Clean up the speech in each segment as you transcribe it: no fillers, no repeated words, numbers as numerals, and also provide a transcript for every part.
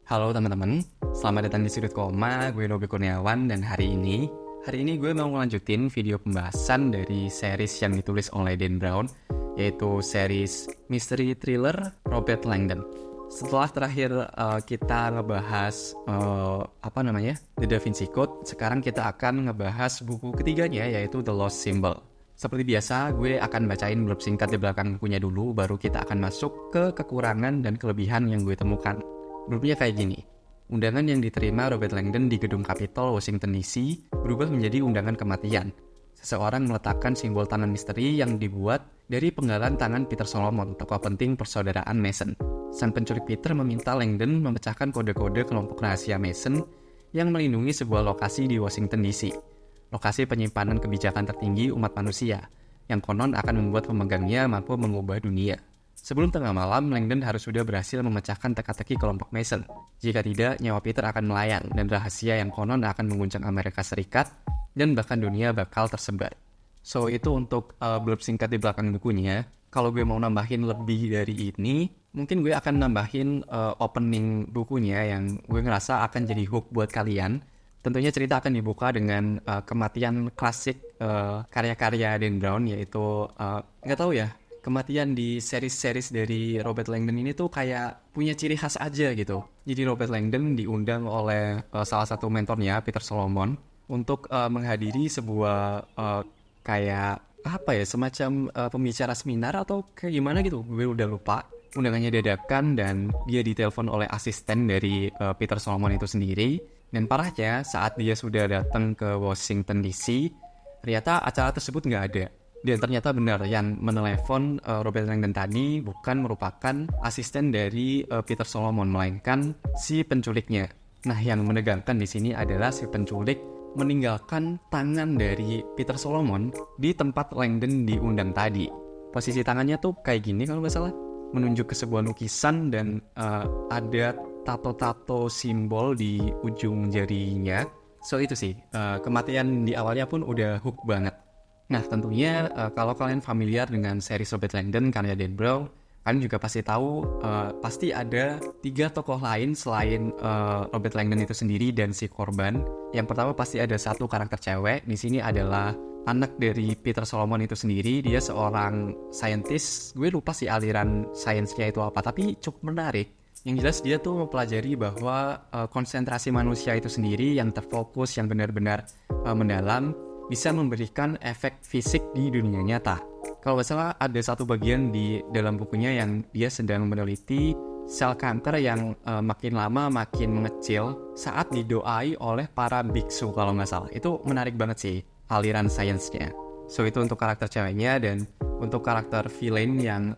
Halo teman-teman, selamat datang di Sudut Koma, gue Robi Kurniawan dan hari ini gue mau melanjutin video pembahasan dari series yang ditulis oleh Dan Brown, yaitu series Mystery Thriller Robert Langdon. Setelah terakhir kita ngebahas The Da Vinci Code, sekarang kita akan ngebahas buku ketiganya yaitu The Lost Symbol. Seperti biasa, gue akan bacain blurb singkat di belakang bukunya dulu, baru kita akan masuk ke kekurangan dan kelebihan yang gue temukan. Blurbnya kayak gini. Undangan yang diterima Robert Langdon di gedung Capitol, Washington DC berubah menjadi undangan kematian. Seseorang meletakkan simbol tangan misteri yang dibuat dari penggalan tangan Peter Solomon, tokoh penting persaudaraan Mason. Sang penculik Peter meminta Langdon memecahkan kode-kode kelompok rahasia Mason yang melindungi sebuah lokasi di Washington DC. Lokasi penyimpanan kebijakan tertinggi umat manusia, yang konon akan membuat pemegangnya mampu mengubah dunia. Sebelum tengah malam, Langdon harus sudah berhasil memecahkan teka-teki kelompok Mason. Jika tidak, nyawa Peter akan melayang dan rahasia yang konon akan mengguncang Amerika Serikat dan bahkan dunia bakal tersebar. So, itu untuk blurb singkat di belakang bukunya. Kalau gue mau nambahin lebih dari ini, mungkin gue akan nambahin opening bukunya yang gue ngerasa akan jadi hook buat kalian. Tentunya cerita akan dibuka dengan kematian klasik karya-karya Dan Brown, yaitu nggak tahu ya, kematian di series-series dari Robert Langdon ini tuh kayak punya ciri khas aja gitu. Jadi Robert Langdon diundang oleh salah satu mentornya, Peter Solomon, untuk menghadiri sebuah semacam pembicara seminar atau kayak gimana gitu. Gue udah lupa. Undangannya dadakan dan dia ditelepon oleh asisten dari Peter Solomon itu sendiri. Dan parahnya saat dia sudah datang ke Washington DC, ternyata acara tersebut nggak ada. Dan ternyata benar yang menelepon Robert Langdon tadi bukan merupakan asisten dari Peter Solomon, melainkan si penculiknya. Nah, yang menegangkan di sini adalah si penculik meninggalkan tangan dari Peter Solomon di tempat Langdon diundang tadi. Posisi tangannya tuh kayak gini kalau nggak salah, menunjuk ke sebuah lukisan dan ada tato-tato simbol di ujung jarinya. So itu sih, kematian di awalnya pun udah hook banget. Nah, tentunya kalau kalian familiar dengan series Robert Langdon karya Dan Brown, kalian juga pasti tahu pasti ada 3 tokoh lain selain Robert Langdon itu sendiri dan si korban. Yang pertama pasti ada satu karakter cewek. Di sini adalah anak dari Peter Solomon itu sendiri. Dia seorang scientist. Gue lupa sih aliran sainsnya itu apa, tapi cukup menarik. Yang jelas dia tuh mempelajari bahwa konsentrasi manusia itu sendiri yang terfokus, yang benar-benar mendalam, bisa memberikan efek fisik di dunia nyata. Kalau nggak salah ada satu bagian di dalam bukunya yang dia sedang meneliti sel kanker yang makin lama makin mengecil saat didoai oleh para biksu kalau nggak salah. Itu menarik banget sih aliran sainsnya. So itu untuk karakter ceweknya. Dan untuk karakter villain yang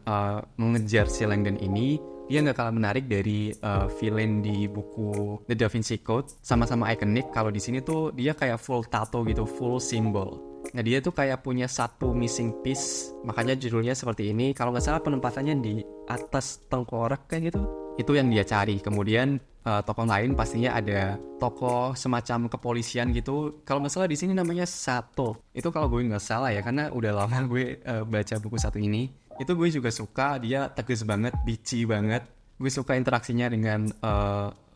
mengejar si Langdon ini, dia nggak kalah menarik dari villain di buku The Da Vinci Code. Sama-sama ikonik. Kalau di sini tuh dia kayak full tato gitu, full symbol. Nah, dia tuh kayak punya satu missing piece. Makanya judulnya seperti ini. Kalau nggak salah penempatannya di atas tengkorak kayak gitu. Itu yang dia cari. Kemudian tokoh lain pastinya ada tokoh semacam kepolisian gitu. Kalau nggak salah di sini namanya Sato. Itu kalau gue nggak salah ya, karena udah lama gue baca buku satu ini. Itu gue juga suka, dia tegas banget, bitchy banget. Gue suka interaksinya dengan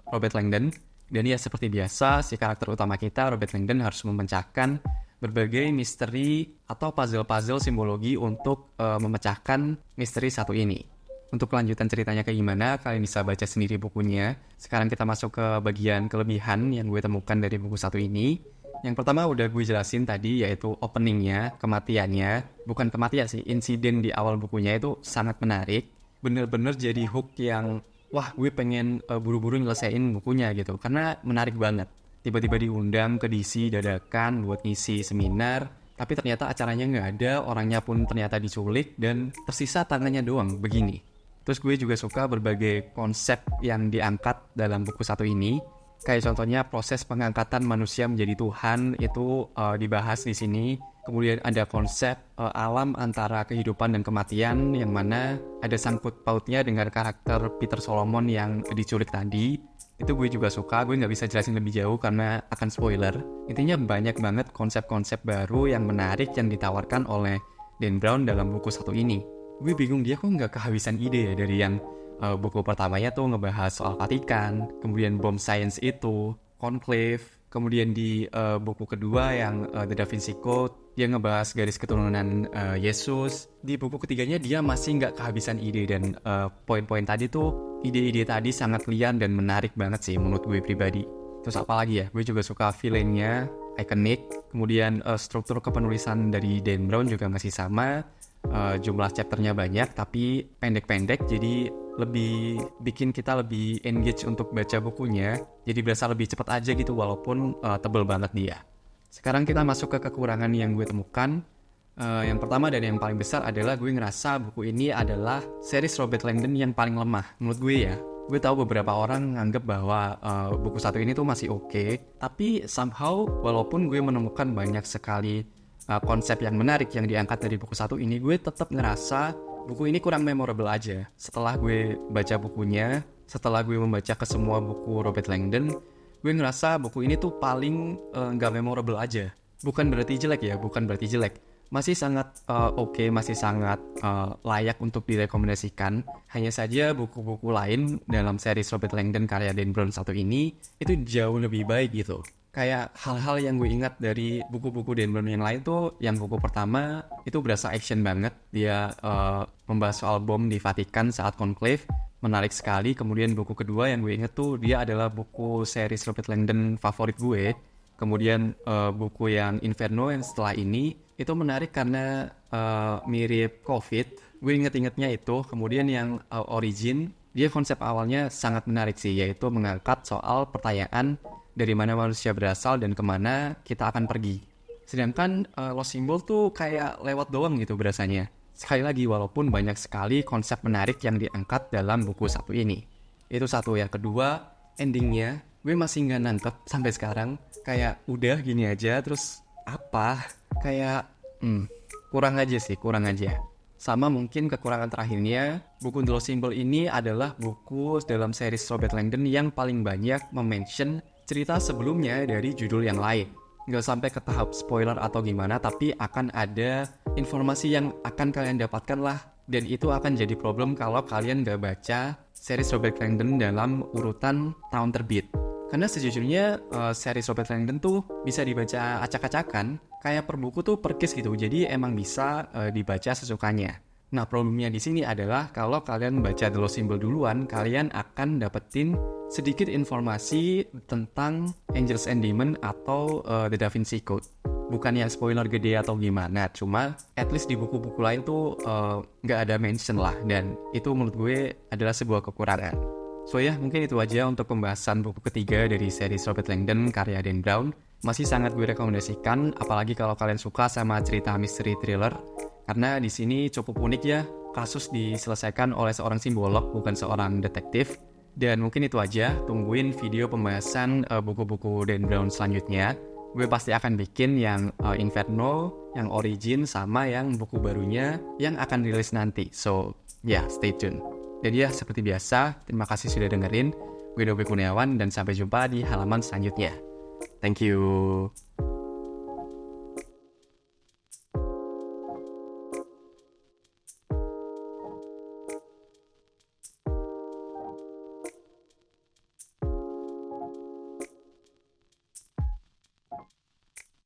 Robert Langdon. Dan ya seperti biasa, si karakter utama kita, Robert Langdon, harus memecahkan berbagai misteri atau puzzle-puzzle simbologi untuk memecahkan misteri satu ini. Untuk kelanjutan ceritanya kayak gimana, kalian bisa baca sendiri bukunya. Sekarang kita masuk ke bagian kelebihan yang gue temukan dari buku satu ini. Yang pertama udah gue jelasin tadi, yaitu openingnya, kematiannya. Bukan kematian sih, insiden di awal bukunya itu sangat menarik. Bener-bener jadi hook yang, wah gue pengen buru-buru nyelesain bukunya gitu. Karena menarik banget. Tiba-tiba diundang ke DC dadakan buat ngisi seminar. Tapi ternyata acaranya nggak ada, orangnya pun ternyata diculik, dan tersisa tangannya doang, begini. Terus gue juga suka berbagai konsep yang diangkat dalam buku satu ini. Kayak contohnya proses pengangkatan manusia menjadi Tuhan itu dibahas di sini. Kemudian ada konsep alam antara kehidupan dan kematian, yang mana ada sangkut pautnya dengan karakter Peter Solomon yang diculik tadi. Itu gue juga suka, gue nggak bisa jelasin lebih jauh karena akan spoiler. Intinya banyak banget konsep-konsep baru yang menarik yang ditawarkan oleh Dan Brown dalam buku satu ini. Gue bingung dia kok nggak kehabisan ide ya dari yang Buku pertamanya tuh ngebahas soal Vatikan, kemudian bom science itu, Conclave, kemudian di buku kedua yang The Da Vinci Code, dia ngebahas garis keturunan Yesus. Di buku ketiganya dia masih nggak kehabisan ide, dan poin-poin tadi tuh, ide-ide tadi sangat liar dan menarik banget sih menurut gue pribadi. Terus apa lagi ya, gue juga suka villain-nya, iconic, kemudian struktur kepenulisan dari Dan Brown juga masih sama, jumlah chapternya banyak tapi pendek-pendek, jadi lebih bikin kita lebih engage untuk baca bukunya, jadi berasa lebih cepat aja gitu walaupun tebel banget dia. Sekarang kita masuk ke kekurangan yang gue temukan. Yang pertama dan yang paling besar adalah gue ngerasa buku ini adalah series Robert Langdon yang paling lemah menurut gue ya. Gue tahu beberapa orang nganggep bahwa buku satu ini tuh masih oke, tapi somehow walaupun gue menemukan banyak sekali konsep yang menarik yang diangkat dari buku satu ini, gue tetap ngerasa buku ini kurang memorable aja. Setelah gue baca bukunya, setelah gue membaca ke semua buku Robert Langdon, gue ngerasa buku ini tuh paling nggak memorable aja. Bukan berarti jelek ya, bukan berarti jelek. Masih sangat oke, masih sangat layak untuk direkomendasikan. Hanya saja buku-buku lain dalam series Robert Langdon karya Dan Brown satu ini itu jauh lebih baik gitu. Kayak hal-hal yang gue ingat dari buku-buku Dan Brown yang lain tuh, yang buku pertama itu berasa action banget. Dia membahas soal bom di Vatikan saat Conclave, menarik sekali. Kemudian buku kedua yang gue inget tuh, dia adalah buku series Robert Langdon favorit gue. Kemudian buku yang Inferno yang setelah ini, itu menarik karena mirip COVID. Gue inget-ingetnya itu. Kemudian yang Origin, dia konsep awalnya sangat menarik sih, yaitu mengangkat soal pertanyaan dari mana manusia berasal dan kemana kita akan pergi. Sedangkan Lost Symbol tuh kayak lewat doang gitu berasanya. Sekali lagi, walaupun banyak sekali konsep menarik yang diangkat dalam buku satu ini. Itu satu. Yang kedua, endingnya gue masih nggak nangkep sampai sekarang. Kayak udah gini aja, terus apa? Kayak kurang aja sih, kurang aja. Sama mungkin kekurangan terakhirnya, buku The Lost Symbol ini adalah buku dalam series Robert Langdon yang paling banyak mention cerita sebelumnya dari judul yang lain. Nggak sampai ke tahap spoiler atau gimana, tapi akan ada informasi yang akan kalian dapatkan lah. Dan itu akan jadi problem kalau kalian nggak baca series Robert Langdon dalam urutan tahun terbit. Karena sejujurnya series Robert Langdon tuh bisa dibaca acak-acakan, kayak per buku tuh per case gitu. Jadi emang bisa dibaca sesukanya. Nah, problemnya di sini adalah kalau kalian baca The Lost Symbol duluan, kalian akan dapetin sedikit informasi tentang Angels and Demons atau The Da Vinci Code. Bukan yang spoiler gede atau gimana, cuma at least di buku-buku lain tuh nggak ada mention lah, dan itu menurut gue adalah sebuah kekurangan. So ya, mungkin itu aja untuk pembahasan buku ketiga dari series Robert Langdon karya Dan Brown. Masih sangat gue rekomendasikan, apalagi kalau kalian suka sama cerita misteri thriller. Karena di sini cukup unik ya, kasus diselesaikan oleh seorang simbolog, bukan seorang detektif. Dan mungkin itu aja, tungguin video pembahasan buku-buku Dan Brown selanjutnya. Gue pasti akan bikin yang Inferno, yang Origin, sama yang buku barunya yang akan rilis nanti. So, ya, stay tune. Jadi ya, seperti biasa, terima kasih sudah dengerin. Gue Dobe Kurniawan, dan sampai jumpa di halaman selanjutnya. Thank you.